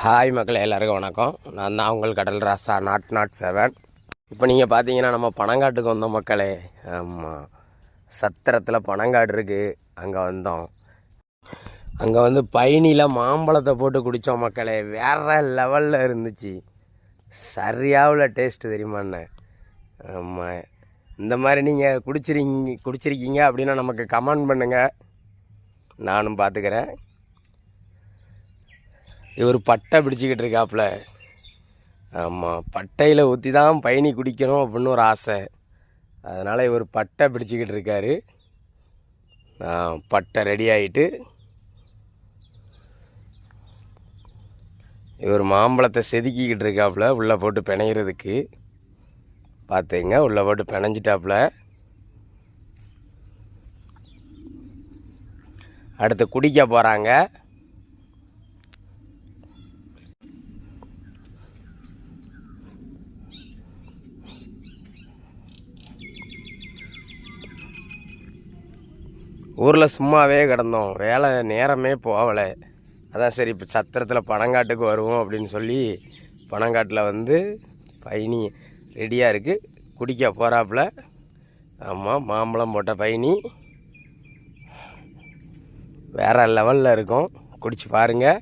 Hi மக்களே, எல்லாருக்கும் வணக்கம். நான் தான் உங்கள் கடல் ராசா நாட் 7. இப்போ நீங்கள் பார்த்தீங்கன்னா நம்ம பனங்காட்டுக்கு வந்தோம் மக்களே. ஆமாம், சத்திரத்தில் பனங்காடு இருக்குது, அங்கே வந்தோம். அங்கே வந்து பயணியில் மாம்பழத்தை போட்டு குடித்தோம் மக்களே. வேறு லெவலில் இருந்துச்சு, சரியாவில் டேஸ்ட்டு தெரியுமாண்ணே. ஆமாம், இந்த மாதிரி நீங்கள் குடிச்சிருக்கீங்க அப்படின்னா நமக்கு கமெண்ட் பண்ணுங்கள், நானும் பார்த்துக்கிறேன். இவர் பட்டை பிடிச்சிக்கிட்டு இருக்காப்புல. ஆமாம், பட்டையில் ஊற்றி தான் பயணி குடிக்கணும் அப்படின்னு ஒரு ஆசை, அதனால் இவர் பட்டை பிடிச்சிக்கிட்டு இருக்காரு. பட்டை ரெடி ஆகிட்டு இவர் மாம்பழத்தை செதுக்கிக்கிட்டு இருக்காப்புல உள்ளே போட்டு பிணையிறதுக்கு. பார்த்துங்க, உள்ளே போட்டு பிணைஞ்சிட்டாப்புல. அடுத்து குடிக்க போகிறாங்க. ஊரில் சும்மாவே கிடந்தோம், வேலை நேரமே போகலை. அதான் சரி இப்போ சத்திரத்தில் பனங்காட்டுக்கு வருவோம் அப்படின்னு சொல்லி பனங்காட்டில் வந்து பயணி ரெடியாக இருக்குது, குடிக்க போகிறாப்புல. ஆமாம், மாம்பழம் போட்ட பயணி வேறு லெவலில் இருக்கும், குடிச்சு பாருங்கள்.